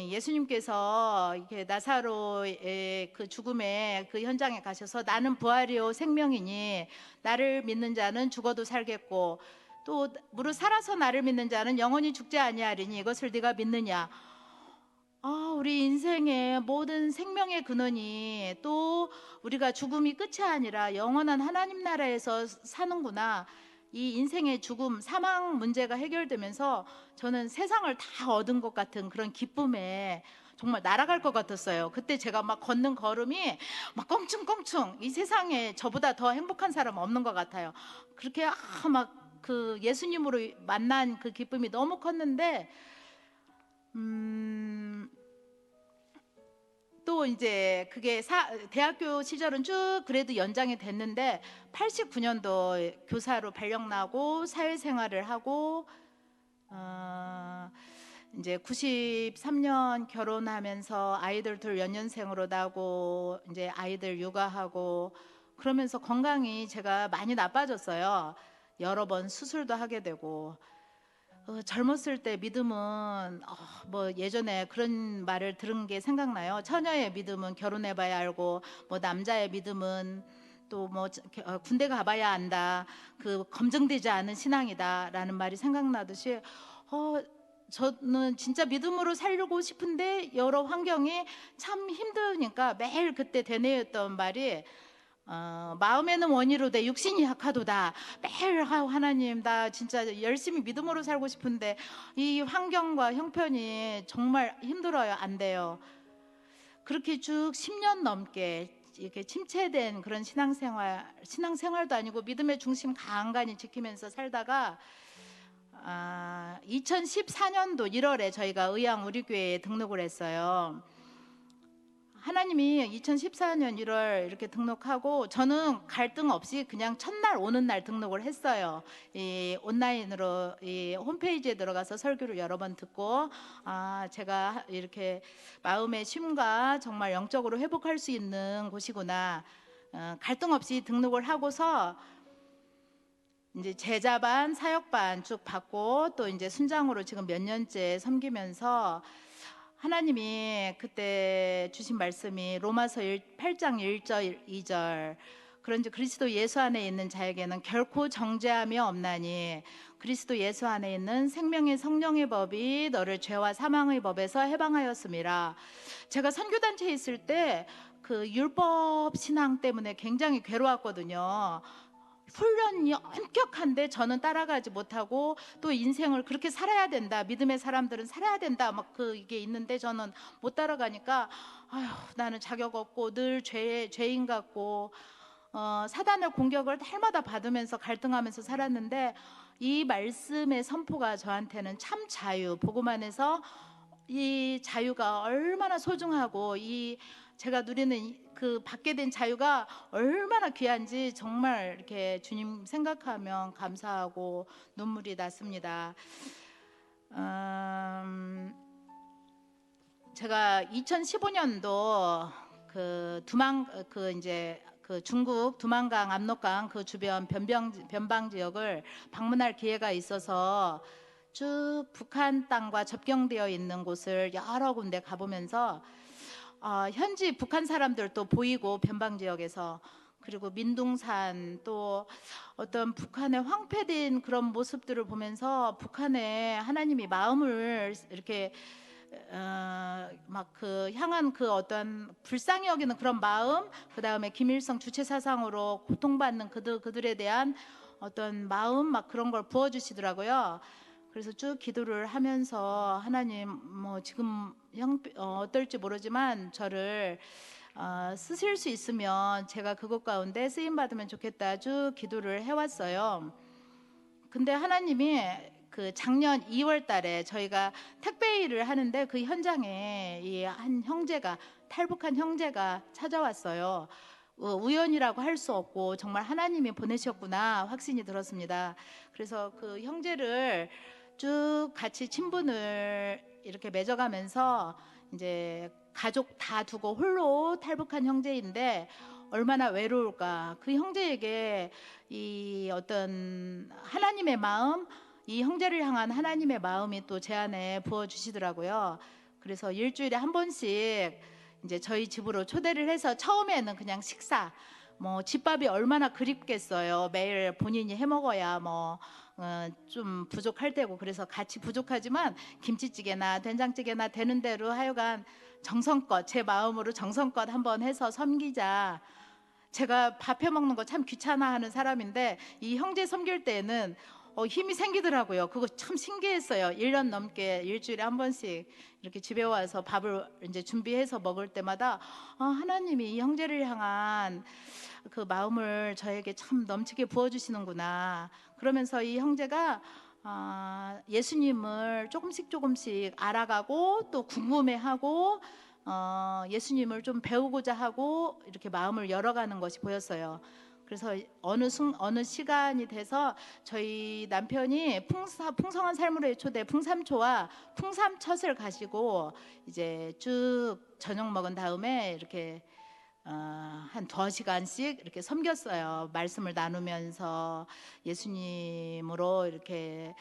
예수님께서 이렇게 나사로의 그 죽음의 그 현장에 가셔서 나는 부활이요 생명이니 나를 믿는 자는 죽어도 살겠고 또 무릇 살아서 나를 믿는 자는 영원히 죽지 아니하리니 이것을 네가 믿느냐. 우리 인생의 모든 생명의 근원이 또 우리가 죽음이 끝이 아니라 영원한 하나님 나라에서 사는구나. 이 인생의 죽음, 사망 문제가 해결되면서 저는 세상을 다 얻은 것 같은 그런 기쁨에 정말 날아갈 것 같았어요. 그때 제가 막 걷는 걸음이 막 껑충껑충, 이 세상에 저보다 더 행복한 사람 없는 것 같아요. 그렇게 막 그 예수님으로 만난 그 기쁨이 너무 컸는데, 또 또 이제 그게 대학교 시절은 쭉 그래도 연장이 됐는데 89년도 교사로 발령 나고 사회생활을 하고 이제 93년 결혼하면서 아이들 둘 연년생으로 나고 이제 아이들 육아하고 그러면서 건강이 제가 많이 나빠졌어요. 여러 번 수술도 하게 되고 젊었을 때 믿음은 뭐 예전에 그런 말을 들은 게 생각나요. 처녀의 믿음은 결혼해봐야 알고 뭐 남자의 믿음은 또 뭐 군대 가봐야 안다. 그 검증되지 않은 신앙이다라는 말이 생각나듯이 저는 진짜 믿음으로 살고 싶은데 여러 환경이 참 힘드니까 매일 그때 되뇌었던 말이 마음에는 원이로되 육신이 약하도다. 매일 하나님 나 진짜 열심히 믿음으로 살고 싶은데 이 환경과 형편이 정말 힘들어요. 안 돼요. 그렇게 쭉 10년 넘게 이렇게 침체된 그런 신앙생활도 아니고 믿음의 중심 간간히 지키면서 살다가 2014년도 1월에 저희가 의양 우리 교회에 등록을 했어요. 하나님이 2014년 1월 이렇게 등록하고 저는 갈등 없이 그냥 첫날 오는 날 등록을 했어요. 이 온라인으로 이 홈페이지에 들어가서 설교를 여러 번 듣고 제가 이렇게 마음의 쉼과 정말 영적으로 회복할 수 있는 곳이구나. 갈등 없이 등록을 하고서 이제 제자반, 사역반 쭉 받고 또 이제 순장으로 지금 몇 년째 섬기면서 하나님이 그때 주신 말씀이 로마서 8장 1절 2절 그런즉 그리스도 예수 안에 있는 자에게는 결코 정죄함이 없나니 그리스도 예수 안에 있는 생명의 성령의 법이 너를 죄와 사망의 법에서 해방하였음이라. 제가 선교단체에 있을 때 그 율법 신앙 때문에 굉장히 괴로웠거든요. 훈련이 엄격한데 저는 따라가지 못하고 또 인생을 그렇게 살아야 된다. 믿음의 사람들은 살아야 된다. 막 그게 있는데 저는 못 따라가니까 나는 자격 없고 늘 죄인 같고 사단의 공격을 날마다 받으면서 갈등하면서 살았는데 이 말씀의 선포가 저한테는 참 자유, 복음 안에서 이 자유가 얼마나 소중하고 이 제가 누리는 그 받게 된 자유가 얼마나 귀한지 정말 이렇게 주님 생각하면 감사하고 눈물이 났습니다. 제가 2015년도 그 중국 두만강 압록강 그 주변 변방 지역을 방문할 기회가 있어서 쭉 북한 땅과 접경되어 있는 곳을 여러 군데 가보면서 현지 북한 사람들도 보이고 변방 지역에서 그리고 민둥산 또 어떤 북한의 황폐된 그런 모습들을 보면서 북한에 하나님이 마음을 이렇게 막 그 향한 그 어떤 불쌍히 여기는 그런 마음, 그 다음에 김일성 주체 사상으로 고통받는 그들에 대한 어떤 마음 막 그런 걸 부어주시더라고요. 그래서 쭉 기도를 하면서 하나님 뭐 지금 어떨지 모르지만 저를 쓰실 수 있으면 제가 그것 가운데 쓰임 받으면 좋겠다 쭉 기도를 해왔어요. 근데 하나님이 그 작년 2월 달에 저희가 택배 일을 하는데 그 현장에 이 한 형제가 탈북한 형제가 찾아왔어요. 우연이라고 할 수 없고 정말 하나님이 보내셨구나 확신이 들었습니다. 그래서 그 형제를 쭉 같이 친분을 이렇게 맺어가면서 이제 가족 다 두고 홀로 탈북한 형제인데 얼마나 외로울까. 그 형제에게 이 어떤 하나님의 마음, 이 형제를 향한 하나님의 마음이 또 제 안에 부어주시더라고요. 그래서 일주일에 한 번씩 이제 저희 집으로 초대를 해서 처음에는 그냥 식사, 뭐 집밥이 얼마나 그립겠어요. 매일 본인이 해 먹어야 좀 부족할 때고 그래서 같이 부족하지만 김치찌개나 된장찌개나 되는 대로 하여간 정성껏 제 마음으로 정성껏 한번 해서 섬기자. 제가 밥 해 먹는 거 참 귀찮아하는 사람인데 이 형제 섬길 때에는 힘이 생기더라고요. 그거 참 신기했어요. 1년 넘게 일주일에 한 번씩 이렇게 집에 와서 밥을 이제 준비해서 먹을 때마다 하나님이 이 형제를 향한 그 마음을 저에게 참 넘치게 부어주시는구나. 그러면서 이 형제가 예수님을 조금씩 알아가고 또 궁금해하고 예수님을 좀 배우고자 하고 이렇게 마음을 열어가는 것이 보였어요. 그래서 어느 시간이 돼서 저희 남편이 풍성한 삶으로의 초대 풍삼초와 풍삼첫을 가지고 이제 쭉 저녁 먹은 다음에 이렇게 한 2시간씩 이렇게 섬겼어요. 말씀을 나누면서 예수님으로 이렇게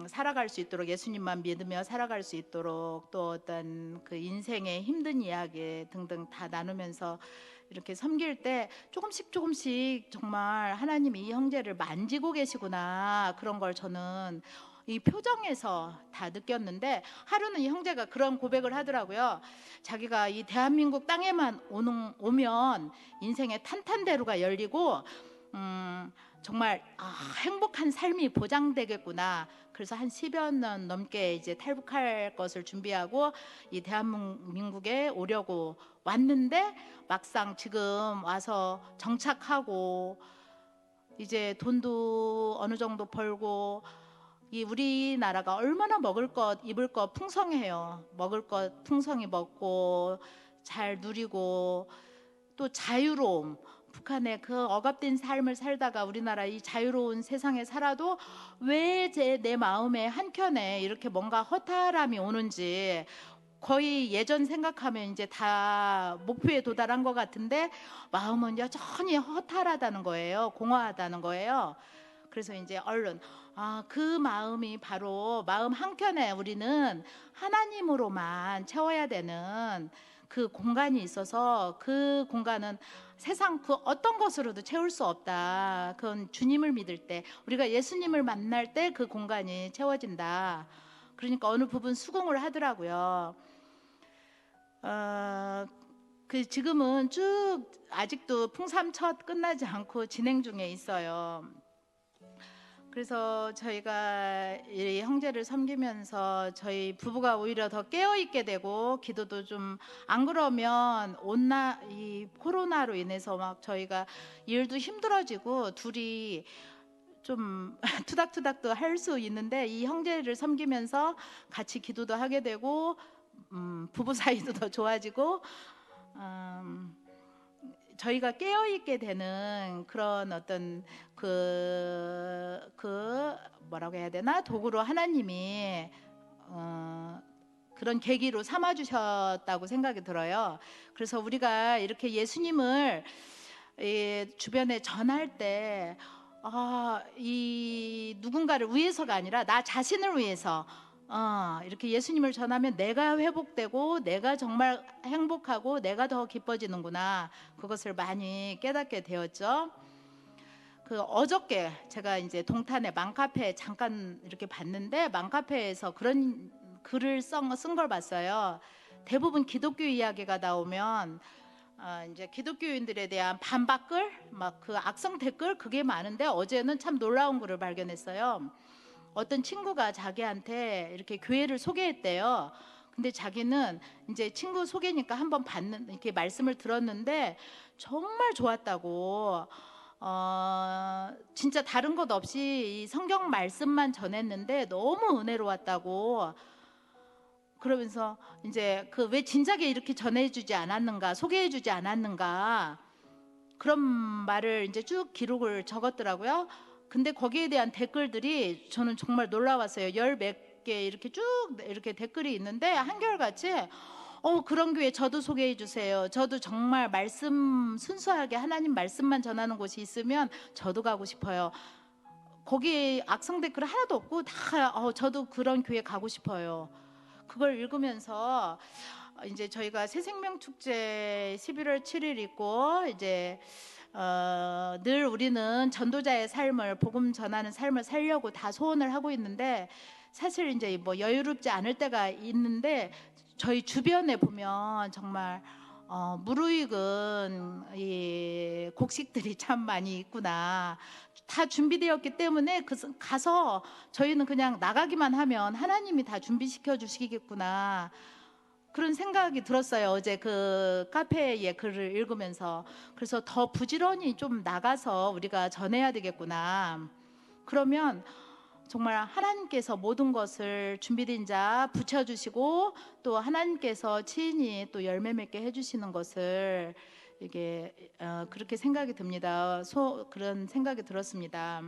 살아갈 수 있도록, 예수님만 믿으며 살아갈 수 있도록, 또 어떤 그 인생의 힘든 이야기 등등 다 나누면서 이렇게 섬길 때 조금씩 정말 하나님이 이 형제를 만지고 계시구나, 그런 걸 저는 이 표정에서 다 느꼈는데, 하루는 이 형제가 그런 고백을 하더라고요. 자기가 이 대한민국 땅에만 오면 인생의 탄탄대로가 열리고 정말 행복한 삶이 보장되겠구나. 그래서 한 10여 년 넘게 이제 탈북할 것을 준비하고 이 대한민국에 오려고 왔는데, 막상 지금 와서 정착하고 이제 돈도 어느 정도 벌고, 이 우리나라가 얼마나 먹을 것 입을 것 풍성해요. 먹을 것 풍성히 먹고 잘 누리고, 또 자유로움, 북한의 그 억압된 삶을 살다가 우리나라 이 자유로운 세상에 살아도 왜 내 마음의 한켠에 이렇게 뭔가 허탈함이 오는지, 거의 예전 생각하면 이제 다 목표에 도달한 것 같은데 마음은 여전히 허탈하다는 거예요. 공허하다는 거예요. 그래서 이제 얼른 그 마음이 바로 마음 한켠에 우리는 하나님으로만 채워야 되는 그 공간이 있어서, 그 공간은 세상 그 어떤 것으로도 채울 수 없다. 그건 주님을 믿을 때, 우리가 예수님을 만날 때 그 공간이 채워진다. 그러니까 어느 부분 수긍을 하더라고요. 지금은 쭉 아직도 풍삼첫 끝나지 않고 진행 중에 있어요. 그래서 저희가 이 형제를 섬기면서 저희 부부가 오히려 더 깨어 있게 되고, 기도도 좀, 안 그러면 이 코로나로 인해서 막 저희가 일도 힘들어지고 둘이 좀 투닥투닥도 할 수 있는데, 이 형제를 섬기면서 같이 기도도 하게 되고 부부 사이도 더 좋아지고 저희가 깨어 있게 되는 그런 어떤 뭐라고 해야 되나, 도구로 하나님이 그런 계기로 삼아 주셨다고 생각이 들어요. 그래서 우리가 이렇게 예수님을 주변에 전할 때 이 누군가를 위해서가 아니라 나 자신을 위해서 이렇게 예수님을 전하면 내가 회복되고 내가 정말 행복하고 내가 더 기뻐지는구나, 그것을 많이 깨닫게 되었죠. 어저께 제가 이제 동탄의 맘카페 잠깐 이렇게 봤는데, 맘카페에서 그런 글을 쓴 걸 봤어요. 대부분 기독교 이야기가 나오면 이제 기독교인들에 대한 반박글, 막 그 악성 댓글, 그게 많은데 어제는 참 놀라운 글을 발견했어요. 어떤 친구가 자기한테 이렇게 교회를 소개했대요. 근데 자기는 이제 친구 소개니까 한번 이렇게 말씀을 들었는데 정말 좋았다고. 진짜 다른 것 없이 이 성경 말씀만 전했는데 너무 은혜로웠다고. 그러면서 이제 왜 진작에 이렇게 전해주지 않았는가, 소개해주지 않았는가, 그런 말을 이제 쭉 기록을 적었더라고요. 근데 거기에 대한 댓글들이 저는 정말 놀라웠어요. 10몇 개 이렇게 쭉 이렇게 댓글이 있는데 한결같이 그런 교회 저도 소개해 주세요. 저도 정말 말씀 순수하게 하나님 말씀만 전하는 곳이 있으면 저도 가고 싶어요. 거기에 악성 댓글 하나도 없고 다 저도 그런 교회 가고 싶어요. 그걸 읽으면서 이제 저희가 새생명축제 11월 7일 있고, 이제 늘 우리는 전도자의 삶을, 복음 전하는 삶을 살려고 다 소원을 하고 있는데, 사실 이제 뭐 여유롭지 않을 때가 있는데, 저희 주변에 보면 정말 무르익은 이 곡식들이 참 많이 있구나. 다 준비되었기 때문에 가서 저희는 그냥 나가기만 하면 하나님이 다 준비시켜 주시겠구나, 그런 생각이 들었어요. 어제 그 카페의 글을 읽으면서. 그래서 더 부지런히 좀 나가서 우리가 전해야 되겠구나. 그러면 정말 하나님께서 모든 것을 준비된 자 붙여주시고 또 하나님께서 친히 또 열매 맺게 해주시는 것을 이게 그렇게 생각이 듭니다. 그런 생각이 들었습니다.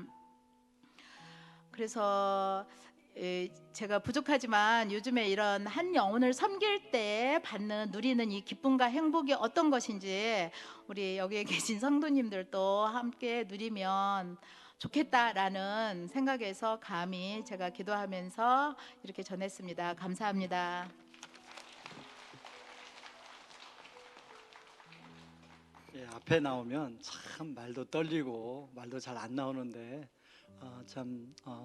그래서 제가 부족하지만 요즘에 이런 한 영혼을 섬길 때 누리는 이 기쁨과 행복이 어떤 것인지 우리 여기에 계신 성도님들도 함께 누리면 좋겠다라는 생각에서 감히 제가 기도하면서 이렇게 전했습니다. 감사합니다. 예, 앞에 나오면 참 말도 떨리고 말도 잘 안 나오는데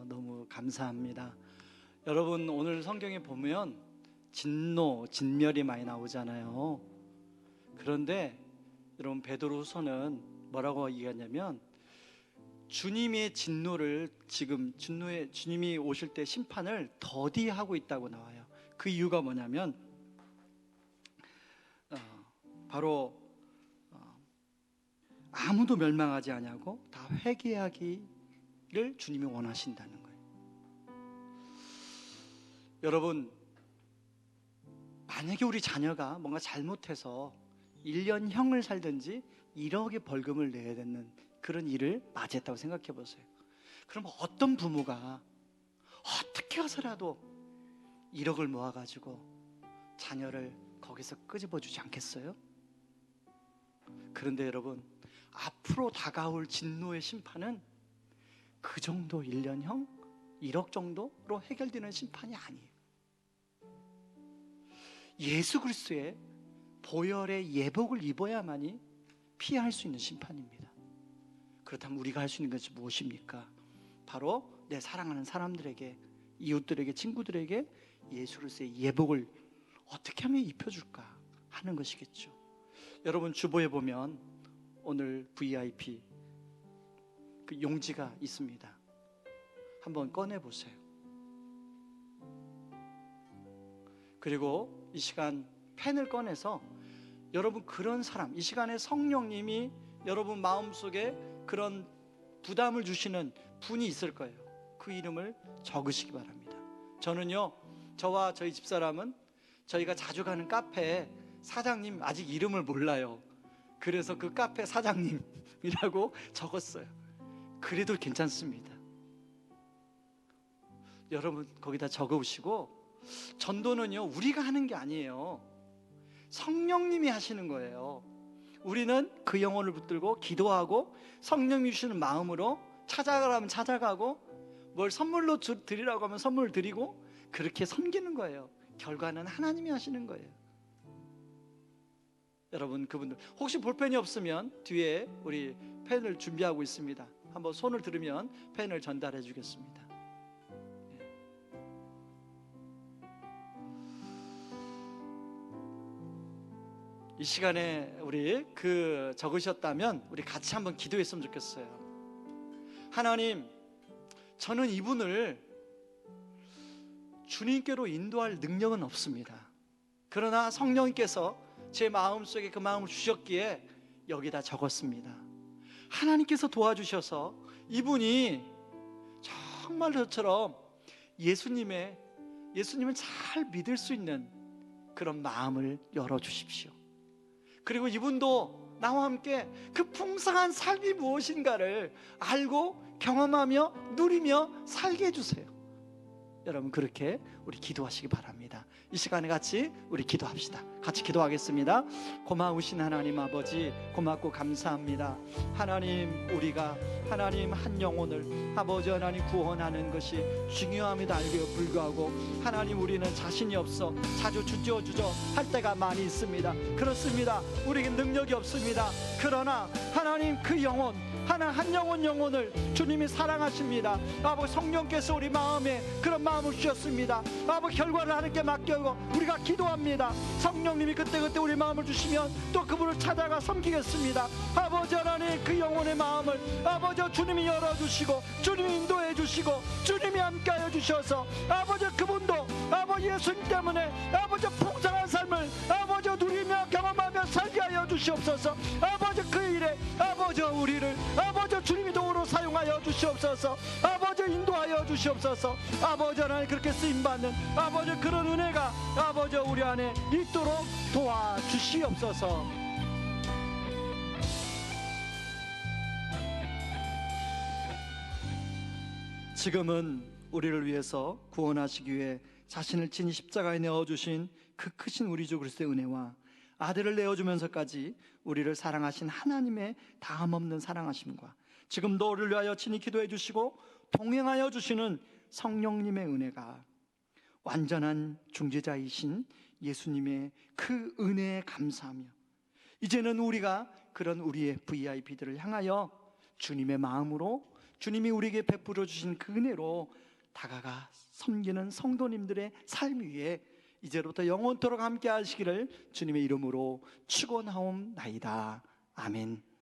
너무 감사합니다. 여러분, 오늘 성경에 보면 진노, 진멸이 많이 나오잖아요. 그런데 여러분, 베드로후서는 뭐라고 얘기하냐면 주님의 진노를 지금 주님이 오실 때 심판을 더디하고 있다고 나와요. 그 이유가 뭐냐면 바로 아무도 멸망하지 아니하고 다 회개하기를 주님이 원하신다는 거예요. 여러분, 만약에 우리 자녀가 뭔가 잘못해서 1년형을 살든지 1억의 벌금을 내야 되는 그런 일을 맞이했다고 생각해 보세요. 그럼 어떤 부모가 어떻게 해서라도 1억을 모아가지고 자녀를 거기서 끄집어 주지 않겠어요? 그런데 여러분, 앞으로 다가올 진노의 심판은 그 정도 1년형, 1억 정도로 해결되는 심판이 아니에요. 예수 그리스도의 보혈의 예복을 입어야만이 피할 수 있는 심판입니다. 그렇다면 우리가 할 수 있는 것이 무엇입니까? 바로 내 사랑하는 사람들에게, 이웃들에게, 친구들에게 예수 그리스도의 예복을 어떻게 하면 입혀줄까 하는 것이겠죠. 여러분, 주보에 보면 오늘 VIP 그 용지가 있습니다. 한번 꺼내보세요. 그리고 이 시간 펜을 꺼내서 여러분, 그런 사람, 이 시간에 성령님이 여러분 마음속에 그런 부담을 주시는 분이 있을 거예요. 그 이름을 적으시기 바랍니다. 저는요, 저와 저희 집사람은 저희가 자주 가는 카페 사장님 아직 이름을 몰라요. 그래서 그 카페 사장님이라고 적었어요. 그래도 괜찮습니다. 여러분, 거기다 적으시고, 전도는요 우리가 하는 게 아니에요. 성령님이 하시는 거예요. 우리는 그 영혼을 붙들고 기도하고 성령이 주시는 마음으로 찾아가라면 찾아가고, 뭘 선물로 드리라고 하면 선물을 드리고, 그렇게 섬기는 거예요. 결과는 하나님이 하시는 거예요. 여러분, 그분들 혹시 볼펜이 없으면 뒤에 우리 펜을 준비하고 있습니다. 한번 손을 들으면 펜을 전달해 주겠습니다. 이 시간에 우리 적으셨다면 우리 같이 한번 기도했으면 좋겠어요. 하나님, 저는 이분을 주님께로 인도할 능력은 없습니다. 그러나 성령님께서 제 마음속에 그 마음을 주셨기에 여기다 적었습니다. 하나님께서 도와주셔서 이분이 정말 저처럼 예수님을 잘 믿을 수 있는 그런 마음을 열어주십시오. 그리고 이분도 나와 함께 그 풍성한 삶이 무엇인가를 알고 경험하며 누리며 살게 해주세요. 여러분, 그렇게 우리 기도하시기 바랍니다. 이 시간에 같이 우리 기도합시다. 같이 기도하겠습니다. 고마우신 하나님 아버지, 고맙고 감사합니다. 하나님, 우리가 하나님 한 영혼을 아버지 하나님 구원하는 것이 중요함에도 알기에 불구하고 하나님, 우리는 자신이 없어 자주 주저주저 할 때가 많이 있습니다. 그렇습니다. 우리에게 능력이 없습니다. 그러나 하나님, 그 영혼 한 영혼을 주님이 사랑하십니다. 아버지, 성령께서 우리 마음에 그런 마음을 주셨습니다. 아버지, 결과를 하나님께 맡기고 우리가 기도합니다. 성령님이 그때그때 우리 마음을 주시면 또 그분을 찾아가 섬기겠습니다. 아버지 하나님, 그 영혼의 마음을 아버지 주님이 열어주시고 주님이 인도해 주시고 주님이 함께하여 주셔서 아버지, 그분도 아버지 예수님 때문에 아버지 풍성한 삶을 아버지 누리며 경험하며 살게 하여 주시옵소서. 아버지, 그 일에 일에 아버지 주님이 도우러 사용하여 주시옵소서. 아버지 인도하여 주시옵소서. 아버지 하나님 그렇게 쓰임받는 아버지 그런 은혜가 아버지 우리 안에 있도록 도와주시옵소서. 지금은 우리를 위해서 구원하시기 위해 자신을 친히 십자가에 내어주신 그 크신 우리 주 그리스도의 은혜와 아들을 내어주면서까지 우리를 사랑하신 하나님의 다함없는 사랑하심과 지금도 우리를 위하여 친히 기도해 주시고 동행하여 주시는 성령님의 은혜가 완전한 중재자이신 예수님의 그 은혜에 감사하며 이제는 우리가 그런 우리의 VIP들을 향하여 주님의 마음으로 주님이 우리에게 베풀어 주신 그 은혜로 다가가 섬기는 성도님들의 삶 위에 이제부터 영원토록 함께 하시기를 주님의 이름으로 축원하옵나이다. 아멘.